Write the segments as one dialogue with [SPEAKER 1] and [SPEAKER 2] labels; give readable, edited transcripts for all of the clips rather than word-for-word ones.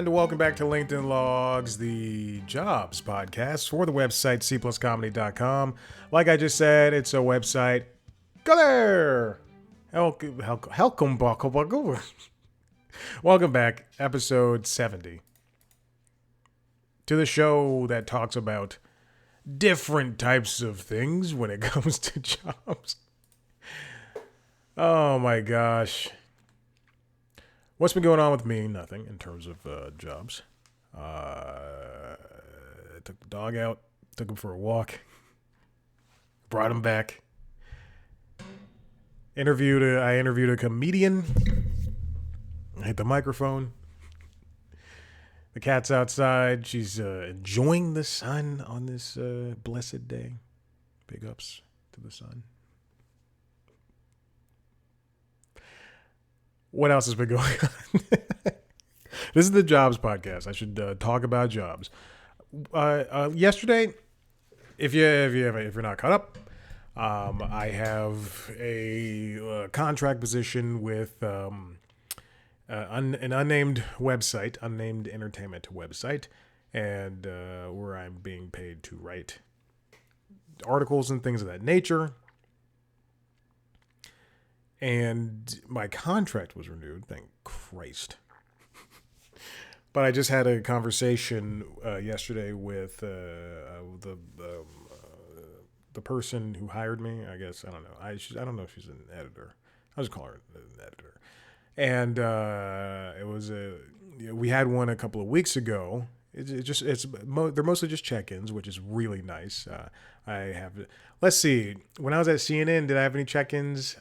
[SPEAKER 1] and welcome back to LinkedIn Logs, the jobs podcast for the website cpluscomedy.com. Like I just said, it's a website. Go there! Welcome back, episode 70, to the show that talks about different types of things when it comes to jobs. Oh my gosh. What's been going on with me? Nothing in terms of jobs. I took the dog out, took him for a walk, brought him back. I interviewed a comedian. I hit the microphone. The cat's outside. She's enjoying the sun on this blessed day. Big ups to the sun. What else has been going on? This is the jobs podcast. I should talk about jobs. Yesterday, if you're not caught up, I have a contract position with an unnamed website, unnamed entertainment website, and where I'm being paid to write articles and things of that nature. And my contract was renewed, thank Christ. But I just had a conversation yesterday with the person who hired me. I guess I don't know. I don't know if she's an editor. I'll just call her an editor. And it was we had one a couple of weeks ago. They're mostly just check-ins, which is really nice. Let's see. When I was at CNN, did I have any check-ins?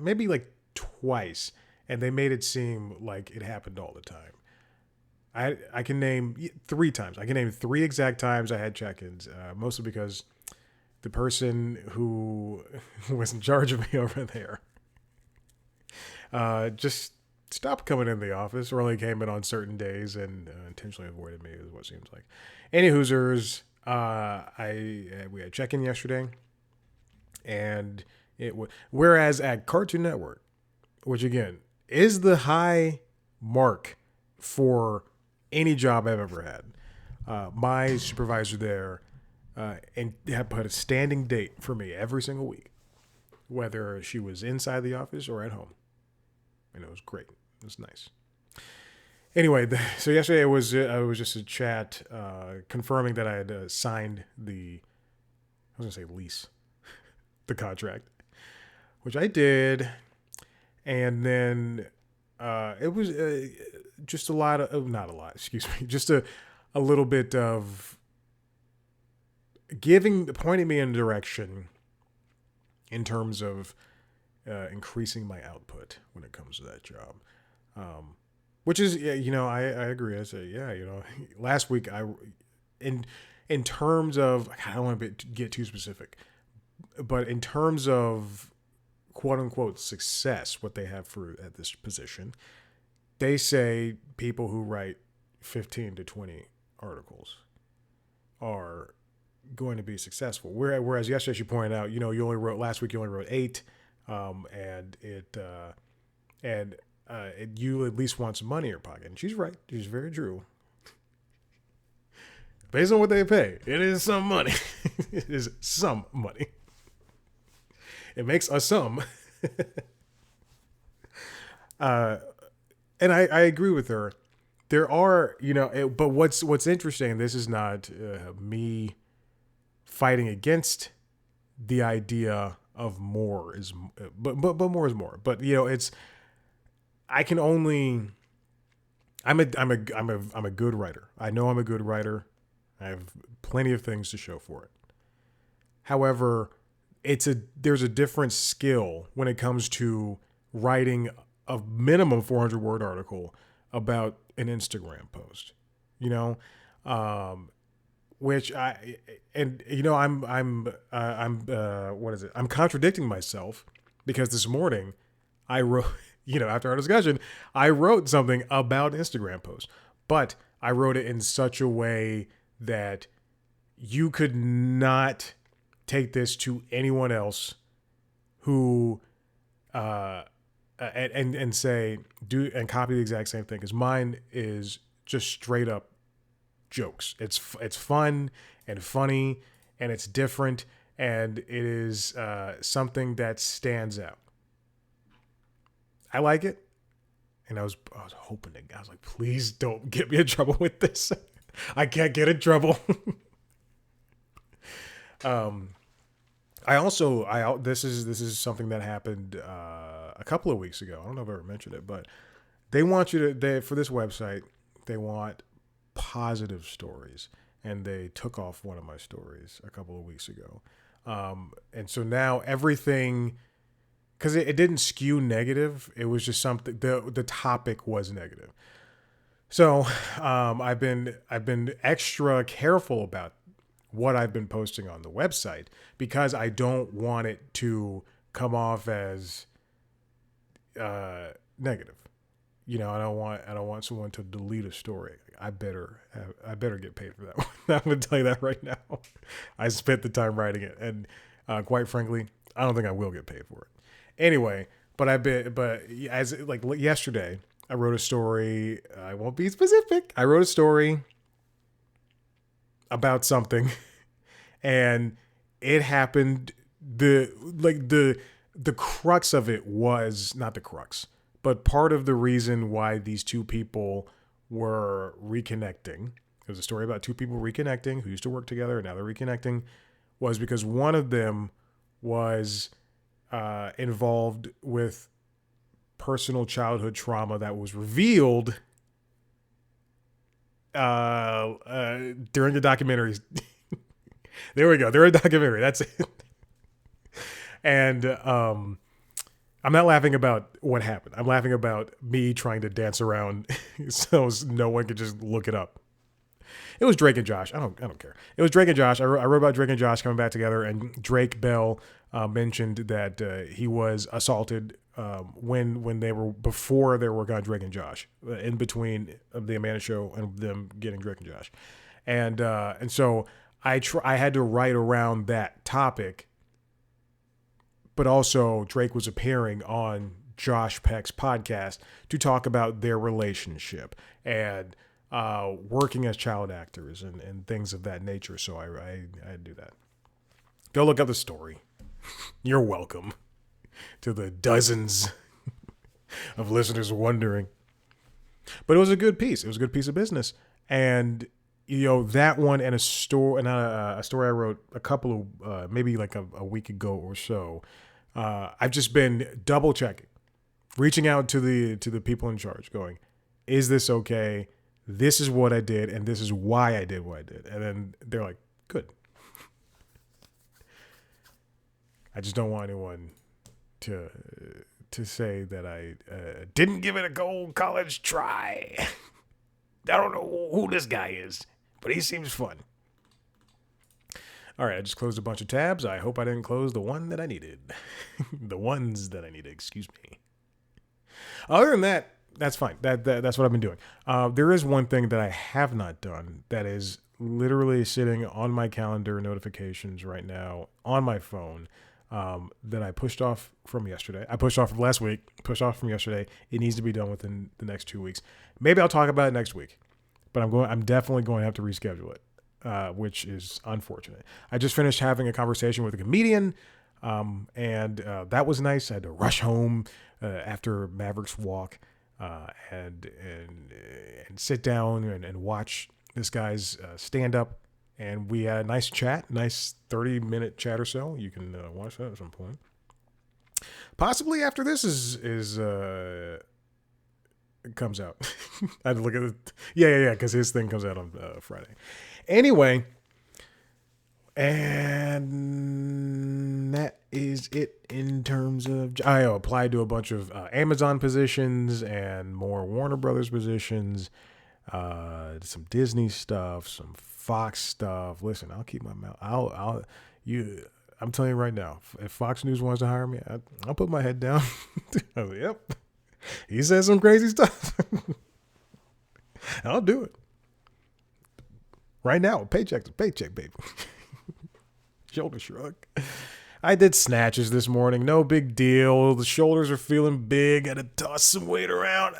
[SPEAKER 1] Maybe like twice, and they made it seem like it happened all the time. I can name 3 times. I can name 3 exact times I had check-ins, mostly because the person who was in charge of me over there just stopped coming in the office, or only came in on certain days and intentionally avoided me, is what it seems like. Any Hoosers, we had check-in yesterday, and whereas at Cartoon Network, which again is the high mark for any job I've ever had, my supervisor there and had put a standing date for me every single week, whether she was inside the office or at home, and it was great. It was nice. Anyway, so yesterday it was just a chat confirming that I had signed the lease, the contract, which I did, and then it was just a lot of not a lot, excuse me, just a little bit of pointing me in a direction in terms of increasing my output when it comes to that job. Which is, I agree. I say, last week in terms of, I don't want to get too specific, but in terms of quote unquote success, what they have at this position, they say people who write 15 to 20 articles are going to be successful. Whereas yesterday she pointed out, last week you only wrote 8, and you at least want some money in your pocket. And she's right. She's very true. Based on what they pay, it is some money. It is some money. It makes a sum. And I agree with her. There are, but what's interesting, this is not me fighting against the idea of more is, but more is more. But it's, I'm a good writer. I know I'm a good writer. I have plenty of things to show for it. However, there's a different skill when it comes to writing a minimum 400 word article about an Instagram post, which I'm contradicting myself, because this morning I wrote, after our discussion, I wrote something about Instagram posts, but I wrote it in such a way that you could not take this to anyone else who and say do and copy the exact same thing, because mine is just straight up jokes. It's fun and funny, and it's different, and it is something that stands out. I like it, and I was hoping I was like, please don't get me in trouble with this. I can't get in trouble. This is something that happened a couple of weeks ago. I don't know if I ever mentioned it, but they want for this website, they want positive stories, and they took off one of my stories a couple of weeks ago. And so now everything, because it didn't skew negative, it was just something, the topic was negative. So I've been extra careful about what I've been posting on the website, because I don't want it to come off as negative. You know, I don't want someone to delete a story. I better get paid for that one. I'm gonna tell you that right now. I spent the time writing it, and quite frankly, I don't think I will get paid for it. Anyway, but as like yesterday, I wrote a story. I won't be specific. I wrote a story about something, and it happened. The crux of it was not the crux, but part of the reason why these two people were reconnecting. There's a story about two people reconnecting who used to work together and now they're reconnecting, was because one of them was involved with personal childhood trauma that was revealed during the documentary. There we go. They're a documentary. That's it. And I'm not laughing about what happened. I'm laughing about me trying to dance around so no one could just look it up. It was Drake and Josh. I don't care. It was Drake and Josh. I wrote about Drake and Josh coming back together, and Drake Bell mentioned that he was assaulted when they were, before they were on Drake and Josh, in between the Amanda Show and them getting Drake and Josh, and so I had to write around that topic, but also Drake was appearing on Josh Peck's podcast to talk about their relationship and working as child actors and things of that nature. So I had to do that. Go look up the story. You're welcome to the dozens of listeners wondering. But it was a good piece. It was a good piece of business. And, you know, that one and a story I wrote a couple of, maybe like a week ago or so. I've just been double checking, reaching out to the people in charge going, is this okay? This is what I did, and this is why I did what I did. And then they're like, good. I just don't want anyone to say that I didn't give it a gold college try. I don't know who this guy is, but he seems fun. All right, I just closed a bunch of tabs. I hope I didn't close the one that I needed. The ones that I needed, excuse me. Other than that, that's fine. That's what I've been doing. There is one thing that I have not done that is literally sitting on my calendar notifications right now on my phone, that I pushed off from yesterday. I pushed off from last week, pushed off from yesterday. It needs to be done within the next 2 weeks. Maybe I'll talk about it next week, but I'm definitely going to have to reschedule it, which is unfortunate. I just finished having a conversation with a comedian, and that was nice. I had to rush home after Maverick's walk, and sit down and watch this guy's stand up. And we had a nice chat, nice 30-minute chat or so. You can watch that at some point. Possibly after this comes out. I had to look at it. Yeah, because his thing comes out on Friday. Anyway, and that is it in terms of... I applied to a bunch of Amazon positions and more Warner Brothers positions, some Disney stuff, some Fox stuff. Listen, I'll keep my mouth. I'm telling you right now, if Fox News wants to hire me, I'll put my head down. I was like, yep. He says some crazy stuff. I'll do it. Right now, paycheck to paycheck, baby. Shoulder shrug. I did snatches this morning. No big deal. The shoulders are feeling big. Had to toss some weight around.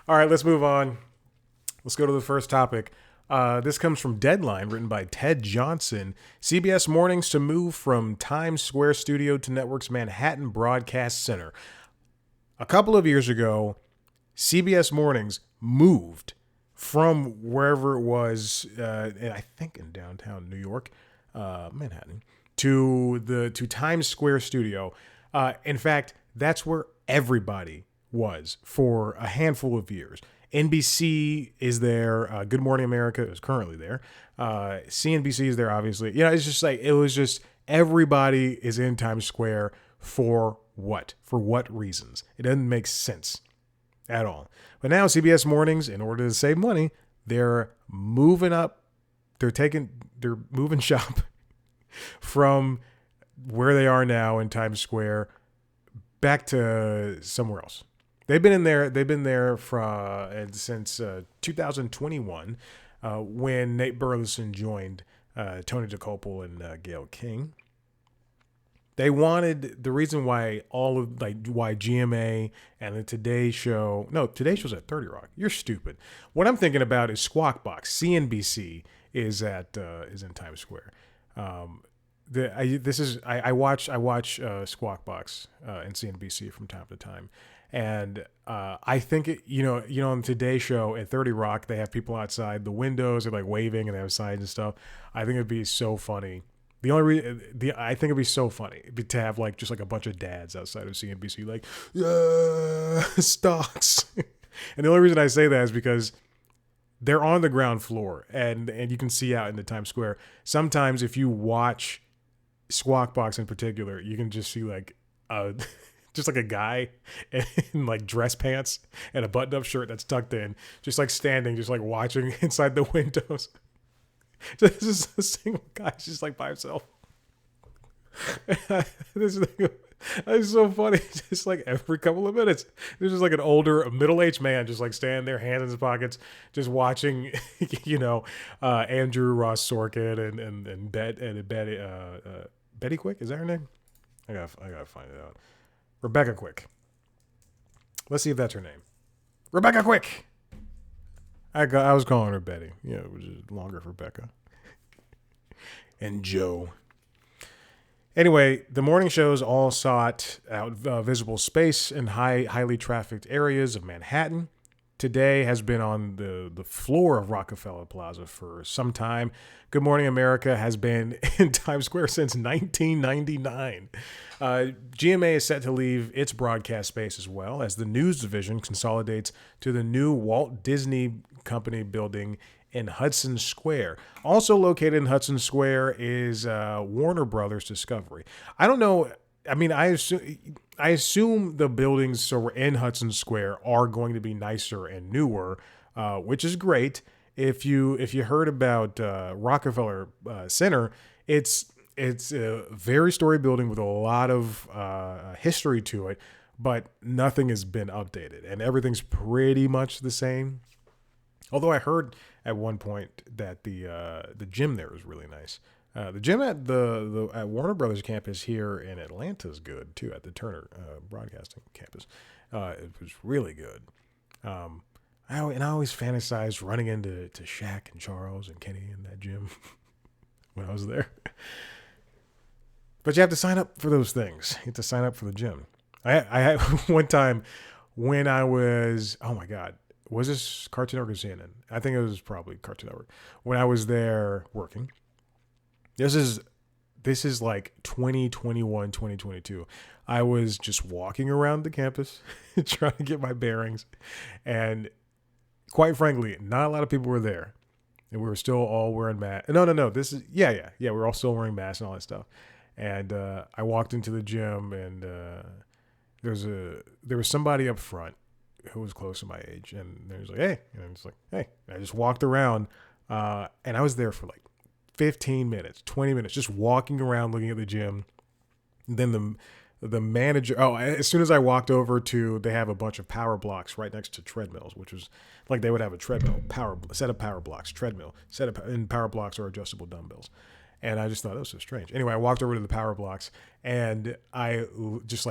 [SPEAKER 1] All right, let's move on. Let's go to the first topic. This comes from Deadline, written by Ted Johnson. CBS Mornings to move from Times Square studio to network's Manhattan Broadcast Center. A couple of years ago, CBS Mornings moved from wherever it was, I think in downtown New York, Manhattan, to Times Square studio. In fact, that's where everybody was for a handful of years. NBC is there. Good Morning America is currently there. CNBC is there, obviously. It's just like, it was just everybody is in Times Square for what? For what reasons? It doesn't make sense at all. But now CBS Mornings, in order to save money, they're moving up. They're moving shop from where they are now in Times Square back to somewhere else. They've been there since 2021, when Nate Burleson joined Tony Dokoupil and Gayle King. They wanted, the reason why why GMA and the Today's Show's at 30 Rock. You're stupid. What I'm thinking about is Squawk Box. CNBC is in Times Square. I watch Squawk Box and CNBC from time to time, and I think on Today's Show at 30 Rock, they have people outside the windows, they're like waving and they have signs and stuff. I think it'd be so funny. I think it'd be so funny to have just a bunch of dads outside of CNBC, like, yeah, stocks. And the only reason I say that is because they're on the ground floor, and you can see out into Times Square. Sometimes if you watch Squawk Box in particular, you can just see just like a guy in dress pants and a button-up shirt that's tucked in, just standing, just watching inside the windows. This is a single guy, just by himself. This is so funny. Just every couple of minutes, there's just an older, middle-aged man just standing there, hands in his pockets, just watching, Andrew Ross Sorkin and Betty Quick. Is that her name? I gotta find it out. Rebecca Quick. Let's see if that's her name. Rebecca Quick. I was calling her Betty. It was just longer for Becca. And Joe. Anyway, the morning shows all sought out visible space in highly trafficked areas of Manhattan. Today has been on the floor of Rockefeller Plaza for some time. Good Morning America has been in Times Square since 1999. GMA is set to leave its broadcast space as well as the news division consolidates to the new Walt Disney Company building in Hudson Square. Also located in Hudson Square is Warner Brothers Discovery. I don't know. I mean, I assume the buildings in Hudson Square are going to be nicer and newer, which is great. If you heard about Rockefeller Center, it's a very storied building with a lot of history to it, but nothing has been updated, and everything's pretty much the same. Although I heard at one point that the gym there is really nice. The gym at at Warner Brothers campus here in Atlanta is good too. At the Turner Broadcasting campus, it was really good. I always fantasized running into Shaq and Charles and Kenny in that gym when I was there. But you have to sign up for those things. You have to sign up for the gym. I had one time when I was, oh my God, was this Cartoon Network or CNN? I think it was probably Cartoon Network. When I was there working. This is like 2021, 2022. I was just walking around the campus trying to get my bearings. And quite frankly, not a lot of people were there. And we were still all wearing masks. No. This is, yeah. We're all still wearing masks and all that stuff. And I walked into the gym and there was somebody up front who was close to my age. And they was like, hey. And I was like, hey. And I just walked around. And I was there for 15 minutes, 20 minutes, just walking around looking at the gym. Then the manager, as soon as I walked over they have a bunch of power blocks right next to treadmills, which was they would have a treadmill, set of power blocks, treadmill, and power blocks are adjustable dumbbells. And I just thought that was so strange. Anyway, I walked over to the power blocks and I just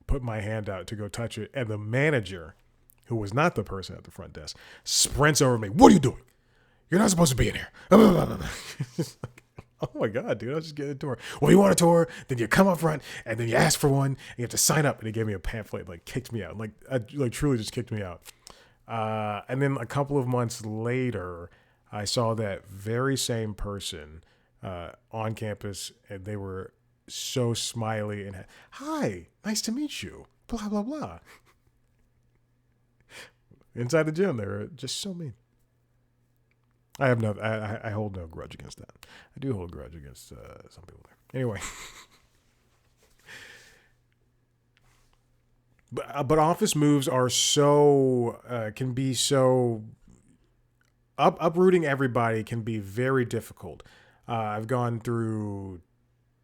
[SPEAKER 1] put my hand out to go touch it. And the manager, who was not the person at the front desk, sprints over to me. What are you doing? You're not supposed to be in here. It's like, oh my God, dude, I was just getting a tour. Well, you want a tour? Then you come up front and then you ask for one and you have to sign up. And he gave me a pamphlet, like kicked me out. Like truly just kicked me out. And then a couple of months later, I saw that very same person on campus, and they were so smiley and hi, nice to meet you, blah blah blah. Inside the gym, they were just so mean. I have no, I hold no grudge against that. I do hold a grudge against some people there. Anyway, but office moves are so can be so uprooting everybody can be very difficult. I've gone through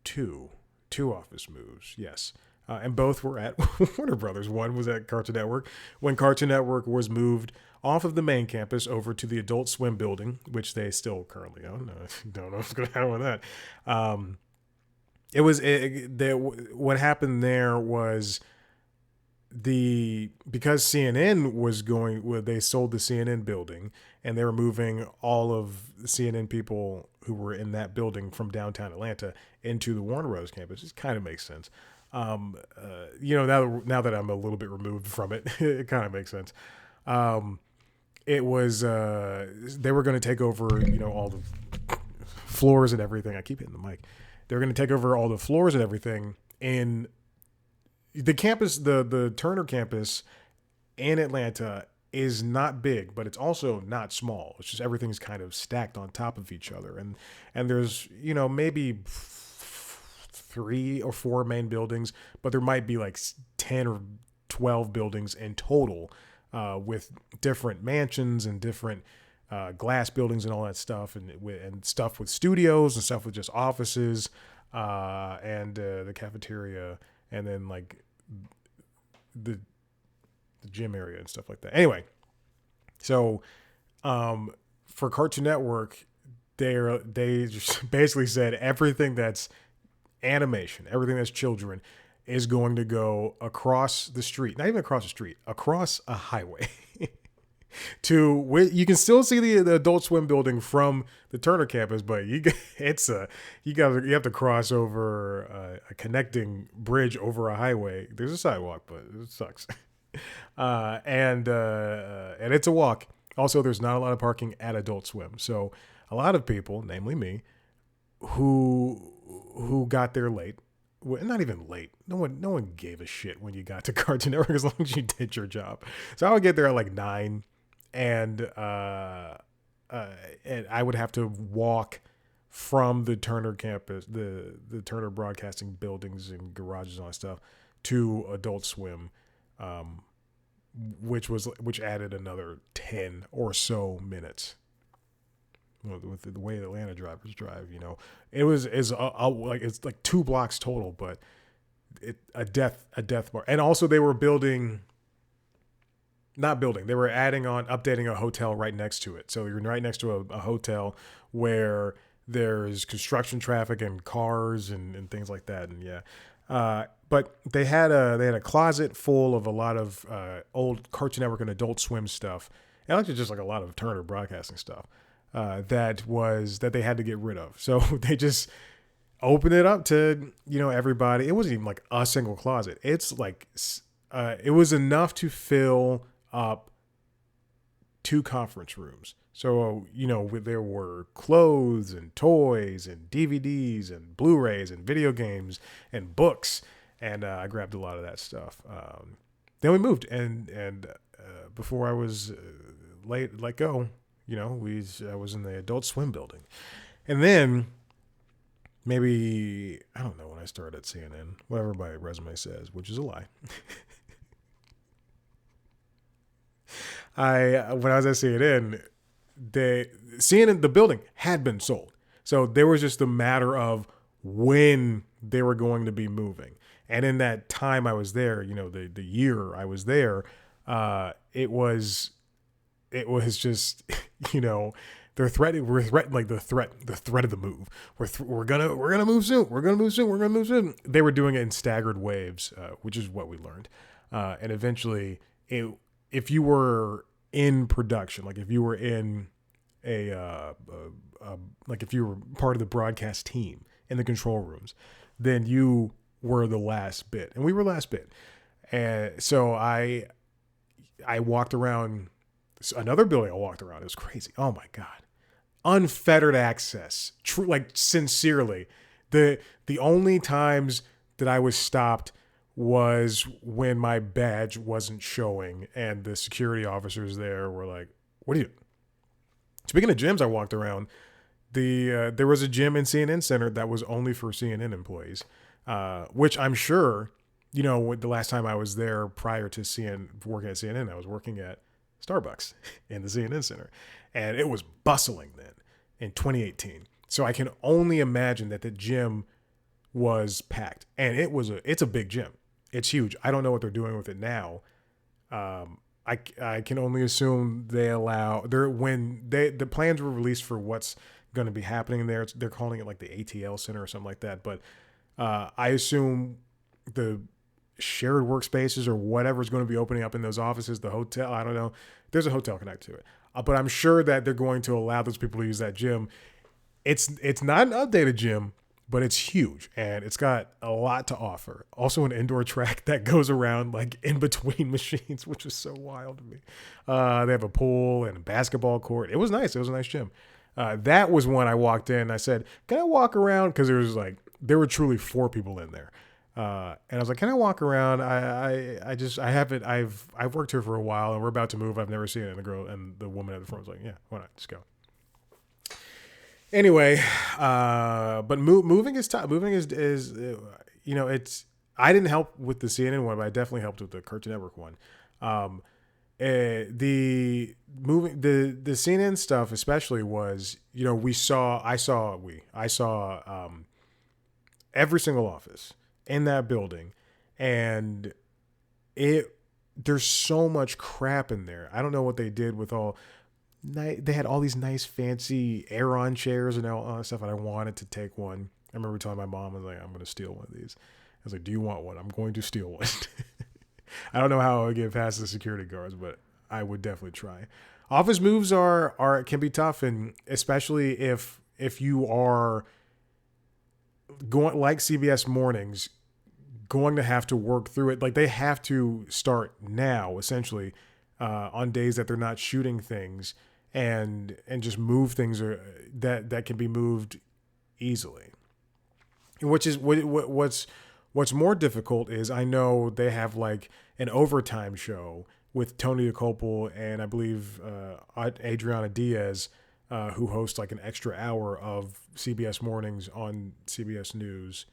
[SPEAKER 1] two office moves, yes. And both were at Warner Brothers. One was at Cartoon Network when Cartoon Network was moved off of the main campus over to the Adult Swim building, which they still currently own. Don't know what's going to happen with that. What happened there was because CNN was they sold the CNN building and they were moving all of the CNN people who were in that building from downtown Atlanta into the Warner Bros. Campus. It kind of makes sense. Now that I'm a little bit removed from it, it kind of makes sense. It was they were going to take over, all the floors and everything. I keep hitting the mic. They were going to take over all the floors and everything in the campus. The Turner campus in Atlanta is not big, but it's also not small. It's just everything's kind of stacked on top of each other, and there's maybe 3 or 4 main buildings, but there might be like 10 or 12 buildings in total, with different mansions and different glass buildings and all that stuff, and stuff with studios and stuff with just offices, and the cafeteria, and then like the gym area and stuff like that. Anyway, so for Cartoon Network, they just basically said everything that's animation, everything that's children, is going to go across the street, not even across the street, across a highway you can still see the Adult Swim building from the Turner campus, but you have to cross over a connecting bridge over a highway. There's a sidewalk, but it sucks. And it's a walk. Also, there's not a lot of parking at Adult Swim, so a lot of people, namely me, who got there late. Well, not even late. No one gave a shit when you got to Cartoon Network as long as you did your job. So I would get there at like 9, and I would have to walk from the Turner campus, the Turner Broadcasting buildings and garages and all that stuff, to Adult Swim, which added another 10 or so minutes. With the way Atlanta drivers drive, it's like 2 blocks total, but a death bar. And also they were updating a hotel right next to it. So you're right next to a hotel where there's construction traffic and cars and things like that. And but they had a closet full of a lot of old Cartoon Network and Adult Swim stuff, and actually just like a lot of Turner Broadcasting stuff. That they had to get rid of. So they just opened it up to, everybody. It wasn't even like a single closet. It's like, it was enough to fill up 2 conference rooms. So, there were clothes and toys and DVDs and Blu-rays and video games and books. And I grabbed a lot of that stuff. Then we moved, and before I was let go, I was in the Adult Swim building. And then maybe, I don't know when I started at CNN, whatever my resume says, which is a lie. When I was at CNN, the building had been sold. So there was just a matter of when they were going to be moving. And in that time I was there, the year I was there, it was just, we're threatening like the threat of the move. We're gonna move soon. We're gonna move soon. They were doing it in staggered waves, which is what we learned. And eventually if you were in production, like if you were in like if you were part of the broadcast team in the control rooms, then you were the last bit, and we were last bit. And so I walked around another building. I walked around. It was crazy. Oh my god, unfettered access. True, like sincerely, the only times that I was stopped was when my badge wasn't showing, and the security officers there were like, "What are you?" Speaking of gyms, I walked around. There was a gym in CNN Center that was only for CNN employees, which I'm sure, the last time I was there prior to working at CNN, I was working at Starbucks in the CNN Center, and it was bustling then in 2018. So I can only imagine that the gym was packed, and it's a big gym. It's huge. I don't know what they're doing with it now. I can only assume the plans were released for what's going to be happening there. They're calling it like the ATL Center or something like that. But I assume the shared workspaces or whatever is going to be opening up in those offices, the hotel, I don't know. There's a hotel connected to it. But I'm sure that they're going to allow those people to use that gym. It's not an updated gym, but it's huge and it's got a lot to offer. Also an indoor track that goes around like in between machines, which is so wild to me. They have a pool and a basketball court. It was nice. It was a nice gym. That was when I walked in. I said, "Can I walk around?" Because there were truly 4 people in there. And I was like, "Can I walk around? I've worked here for a while and we're about to move. I've never seen it." And the woman at the front was like, "Yeah, why not? Just go." Anyway, but moving is tough. Moving is it's. I didn't help with the CNN one, but I definitely helped with the Cartoon Network one. The CNN stuff especially was, I saw every single office in that building, and there's so much crap in there. I don't know what they did with all. They had all these nice fancy Aeron chairs and all that stuff, and I wanted to take one. I remember telling my mom, I was like, "I'm going to steal one of these." I was like, "Do you want one?" "I'm going to steal one." I don't know how I would get past the security guards, but I would definitely try. Office moves can be tough, and especially if you are going like CBS Mornings, going to have to work through it. Like they have to start now, essentially, on days that they're not shooting things. And just move things that can be moved easily. Which is what's more difficult is I know they have like an overtime show with Tony Dokoupil and I believe Adriana Diaz, who host like an extra hour of CBS Mornings on CBS News,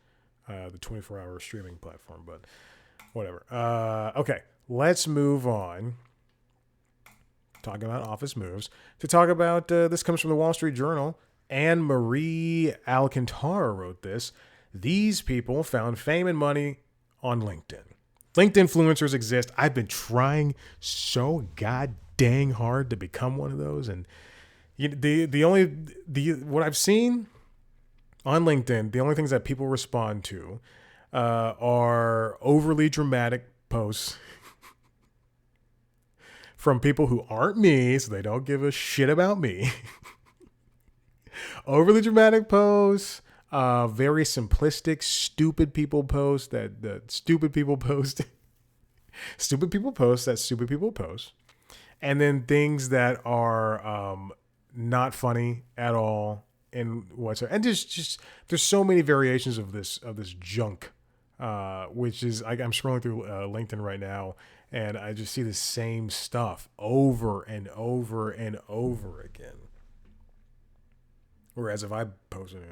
[SPEAKER 1] the 24-hour streaming platform. But whatever. Okay, let's move on. Talking about office moves, to talk about this comes from the Wall Street Journal. Anne Marie Alcantara wrote this. These people found fame and money on LinkedIn. LinkedIn influencers exist. I've been trying so god dang hard to become one of those, and what I've seen on LinkedIn, the only things that people respond to are overly dramatic posts from people who aren't me, so they don't give a shit about me. Overly dramatic posts, very simplistic, stupid people post that stupid people post. Stupid people post that stupid people post. And then things that are not funny at all and whatsoever. And just there's so many variations of this junk, which is I'm scrolling through LinkedIn right now. And I just see the same stuff over and over and over again. Whereas if I posted it,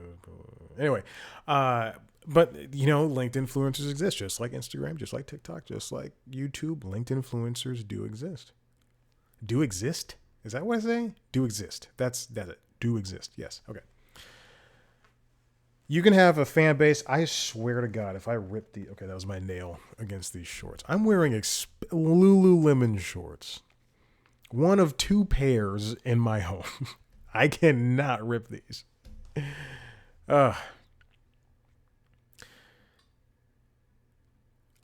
[SPEAKER 1] anyway, but LinkedIn influencers exist just like Instagram, just like TikTok, just like YouTube. LinkedIn influencers do exist. Do exist? Is that what I say? Do exist. That's it. Do exist. Yes. Okay. You can have a fan base. I swear to God, if I rip okay, that was my nail against these shorts. I'm wearing Lululemon shorts. One of 2 pairs in my home. I cannot rip these.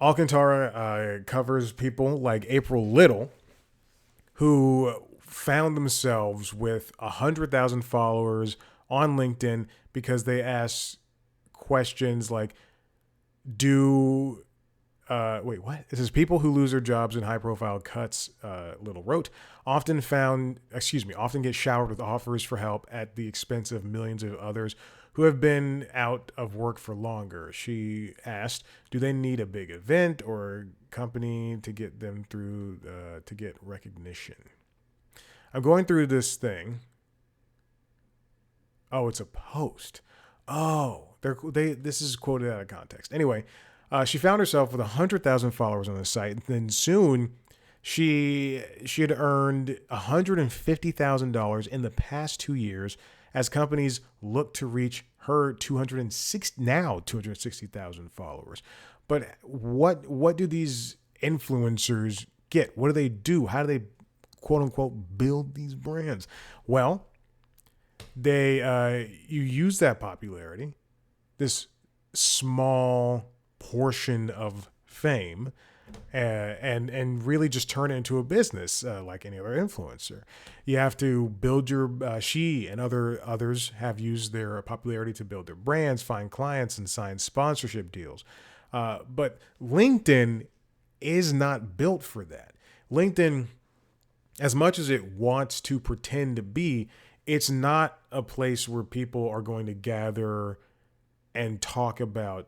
[SPEAKER 1] Alcantara covers people like April Little, who found themselves with 100,000 followers on LinkedIn because they asked questions like, do wait, what? It says people who lose their jobs in high profile cuts, Little wrote, often get showered with offers for help at the expense of millions of others who have been out of work for longer. She asked, do they need a big event or company to get them through, to get recognition? I'm going through this thing. Oh, it's a post. Oh, this is quoted out of context. Anyway, she found herself with 100,000 followers on the site. Then soon, she had earned $150,000 in the past 2 years as companies look to reach her 260,000 followers. But what do these influencers get? What do they do? How do they quote unquote build these brands? Well, they you use that popularity, this small portion of fame, and really just turn it into a business, like any other influencer. You have to build your. She and others have used their popularity to build their brands, find clients, and sign sponsorship deals. But LinkedIn is not built for that. LinkedIn, as much as it wants to pretend to be, it's not a place where people are going to gather and talk about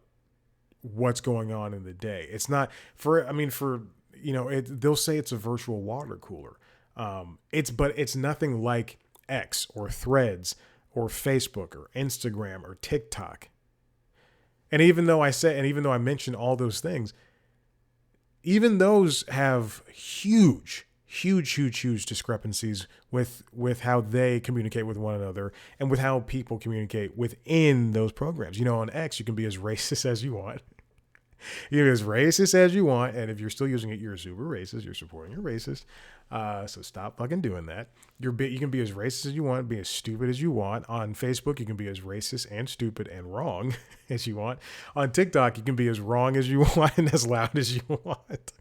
[SPEAKER 1] what's going on in the day. It's not they'll say it's a virtual water cooler. But it's nothing like X or Threads or Facebook or Instagram or TikTok. And even though I mentioned all those things, even those have huge discrepancies with how they communicate with one another and with how people communicate within those programs. On X, you can be as racist as you want. You're as racist as you want, and if you're still using it, you're super racist. You're supporting a racist. So stop fucking doing that. You can be as racist as you want, be as stupid as you want. On Facebook, you can be as racist and stupid and wrong as you want. On TikTok, you can be as wrong as you want and as loud as you want.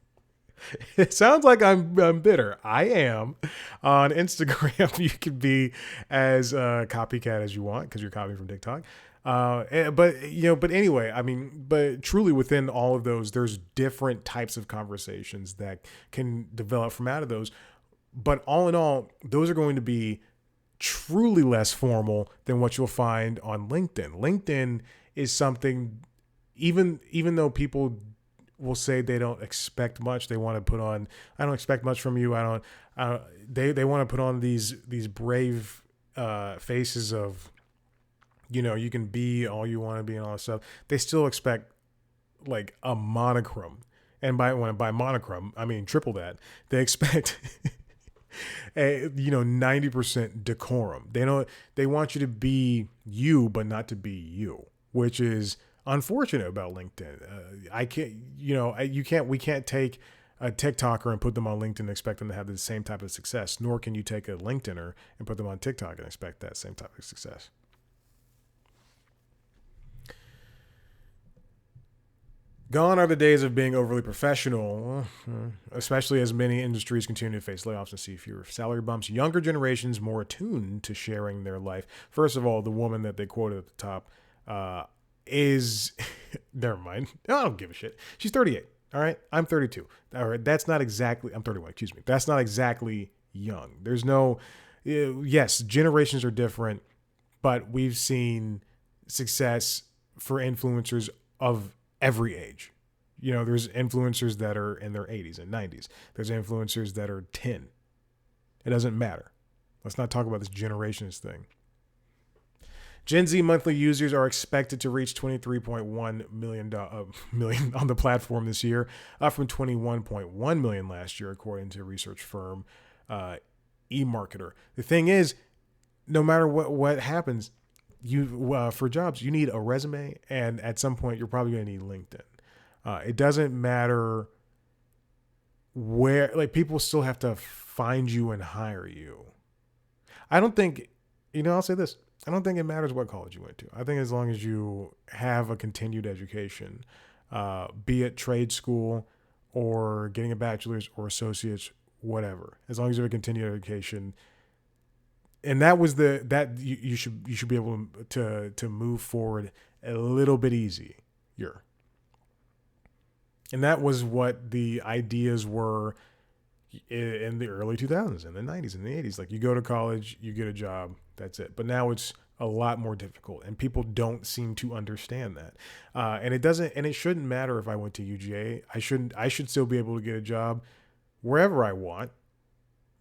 [SPEAKER 1] It sounds like I'm bitter. I am. On Instagram, you can be as copycat as you want because you're copying from TikTok. But anyway, but truly within all of those, there's different types of conversations that can develop from out of those. But all in all, those are going to be truly less formal than what you'll find on LinkedIn. LinkedIn is something, even though people will say they don't expect much, they want to put on, I don't expect much from you. They want to put on these brave faces of, you can be all you want to be and all that stuff. They still expect like a monochrome. And by monochrome, I mean triple that. They expect 90% decorum. They want you to be you, but not to be you, which is unfortunate about LinkedIn. We can't take a TikToker and put them on LinkedIn and expect them to have the same type of success, nor can you take a LinkedIner and put them on TikTok and expect that same type of success. Gone are the days of being overly professional, especially as many industries continue to face layoffs and see fewer salary bumps. Younger generations more attuned to sharing their life. First of all, the woman that they quoted at the top is, never mind. I don't give a shit. She's 38. All right. I'm 32. All right. I'm 31. Excuse me. That's not exactly young. There's no, yes, generations are different, but we've seen success for influencers of every age. There's influencers that are in their 80s and 90s. There's influencers that are 10. It doesn't matter. Let's not talk about this generations thing. Gen Z monthly users are expected to reach 23.1 million on the platform this year, up from 21.1 million last year, according to research firm eMarketer. The thing is, no matter what happens, for jobs, you need a resume, and at some point, you're probably going to need LinkedIn. It doesn't matter where, people still have to find you and hire you. I don't think, I'll say this. I don't think it matters what college you went to. I think as long as you have a continued education, be it trade school or getting a bachelor's or associate's, whatever, as long as you have a continuing education. And that was you should be able to move forward a little bit easier. And that was what the ideas were in the early 2000s, in the 90s, in the 80s. Like, you go to college, you get a job, that's it. But now it's a lot more difficult, and people don't seem to understand that. And it shouldn't matter if I went to UGA. I should still be able to get a job wherever I want,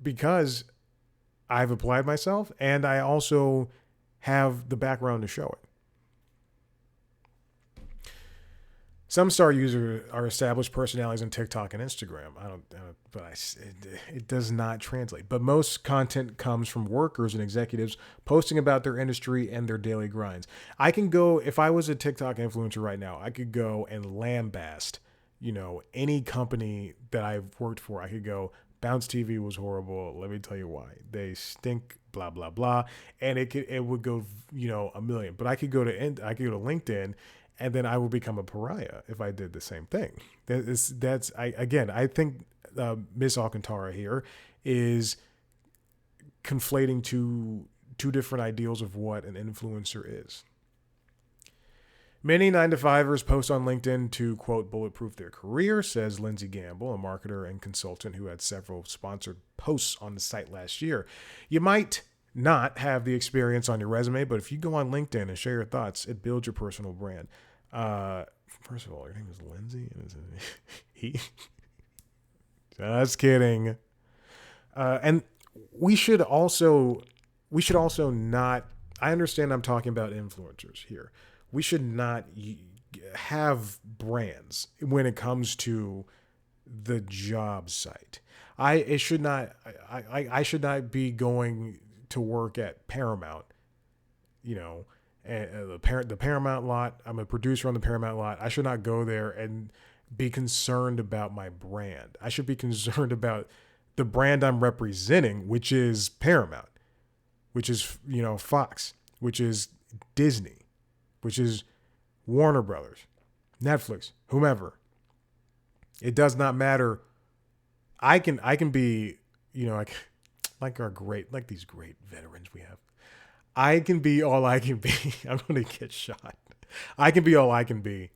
[SPEAKER 1] because I've applied myself and I also have the background to show it. Some star users are established personalities on TikTok and Instagram. It does not translate. But most content comes from workers and executives posting about their industry and their daily grinds. I can go, if I was a TikTok influencer right now, I could go and lambast, any company that I've worked for. I could go, Bounce TV was horrible. Let me tell you why. They stink, blah, blah, blah. And it would go, a million. But I could go to LinkedIn, and then I will become a pariah if I did the same thing. I think Miss Alcantara here is conflating two different ideals of what an influencer is. Many 9-to-5ers post on LinkedIn to, quote, bulletproof their career, says Lindsay Gamble, a marketer and consultant who had several sponsored posts on the site last year. You might not have the experience on your resume, but if you go on LinkedIn and share your thoughts, it builds your personal brand. First of all, your name is Lindsay? He? Just kidding. And we should also not, I understand I'm talking about influencers here. We should not have brands when it comes to the job site. I should not be going to work at Paramount, the Paramount lot. I'm a producer on the Paramount lot. I should not go there and be concerned about my brand. I should be concerned about the brand I'm representing, which is Paramount, which is, Fox, which is Disney, which is Warner Brothers, Netflix, whomever. It does not matter. I can be, like these great veterans we have. I can be all I can be. I'm going to get shot. I can be all I can be.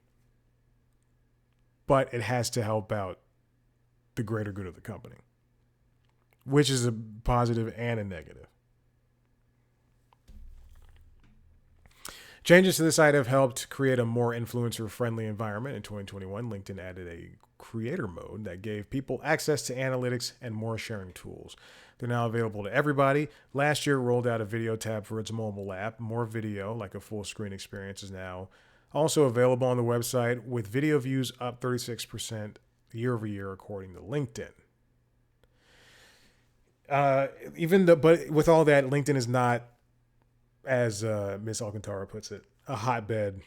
[SPEAKER 1] But it has to help out the greater good of the company, which is a positive and a negative. Changes to the site have helped create a more influencer-friendly environment. In 2021, LinkedIn added a creator mode that gave people access to analytics and more sharing tools. They're now available to everybody. Last year, it rolled out a video tab for its mobile app. More video, like a full screen experience, is now also available on the website, with video views up 36% year over year, according to LinkedIn. But with all that, LinkedIn is not, as Miss Alcantara puts it, a hotbed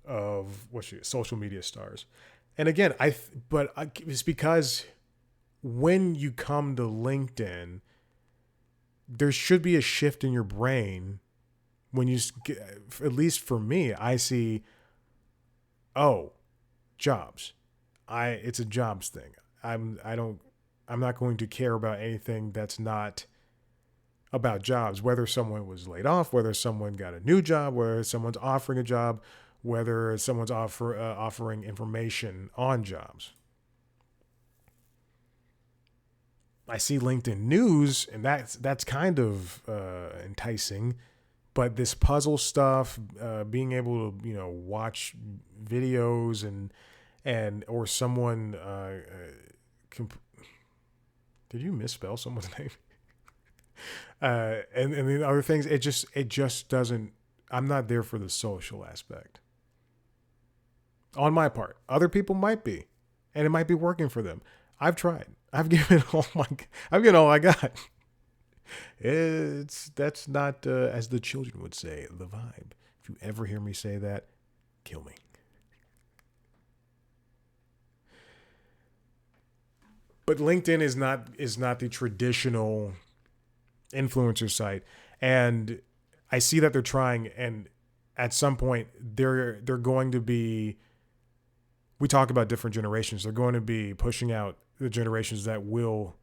[SPEAKER 1] of social media stars. And again, it's because when you come to LinkedIn, there should be a shift in your brain when you, at least for me, I see, jobs. It's a jobs thing. I'm not going to care about anything that's not about jobs, whether someone was laid off, whether someone got a new job, whether someone's offering a job, whether someone's offering information on jobs. I see LinkedIn News, and that's kind of enticing, but this puzzle stuff, being able to watch videos or someone did you misspell someone's name? And the other things, it just doesn't. I'm not there for the social aspect. On my part, other people might be, and it might be working for them. I've tried. I've given all I got. That's not, as the children would say, the vibe. If you ever hear me say that, kill me. But LinkedIn is not the traditional influencer site, and I see that they're trying, and at some point they're going to be, we talk about different generations, they're going to be pushing out the generations that will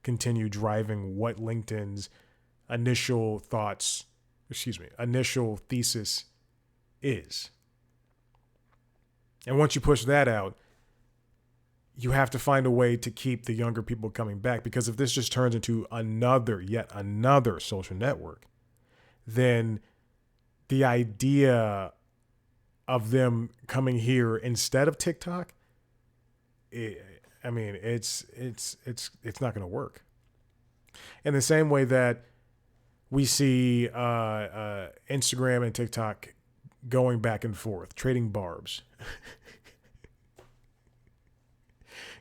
[SPEAKER 1] continue driving what LinkedIn's initial thesis is. And once you push that out, you have to find a way to keep the younger people coming back, because if this just turns into yet another social network, then the idea of them coming here instead of TikTok, it's not going to work. In the same way that we see Instagram and TikTok going back and forth, trading barbs.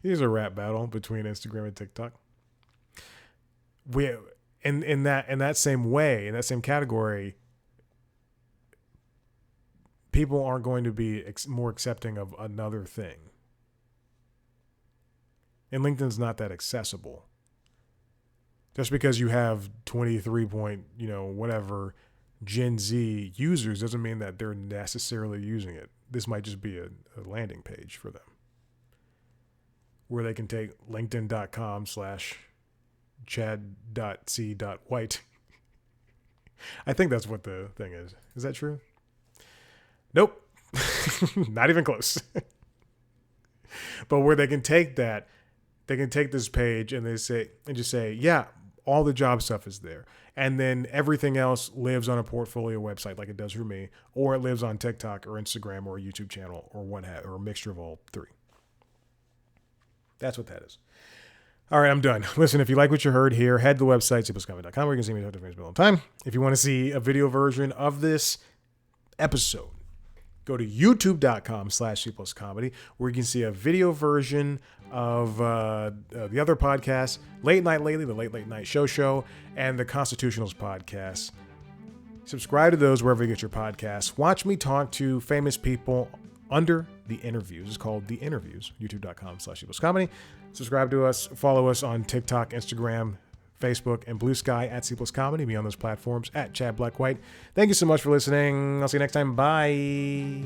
[SPEAKER 1] Here's a rap battle between Instagram and TikTok. In that same way, in that same category, people aren't going to be more accepting of another thing. And LinkedIn's not that accessible. Just because you have 23 whatever Gen Z users doesn't mean that they're necessarily using it. This might just be a landing page for them, where they can take linkedin.com/chad.c.white. I think that's what the thing is. Is that true? Nope. Not even close. But where they can take that, they can take this page and just say, yeah, all the job stuff is there. And then everything else lives on a portfolio website like it does for me, or it lives on TikTok or Instagram or a YouTube channel or or a mixture of all three. That's what that is. All right, I'm done. Listen, if you like what you heard here, head to the website, cpluscomedy.com, where you can see me talk to famous people all the time. If you want to see a video version of this episode, go to youtube.com/cpluscomedy, where you can see a video version of the other podcasts, Late Night Lately, the Late Night Show, and the Constitutionals podcast. Subscribe to those wherever you get your podcasts. Watch me talk to famous people under the interviews. It's called The Interviews, youtube.com/cpluscomedy. Subscribe to us. Follow us on TikTok, Instagram, Facebook, and Blue Sky at @cpluscomedy. Be on those platforms @ChadBlackwhite. Thank you so much for listening. I'll see you next time. Bye.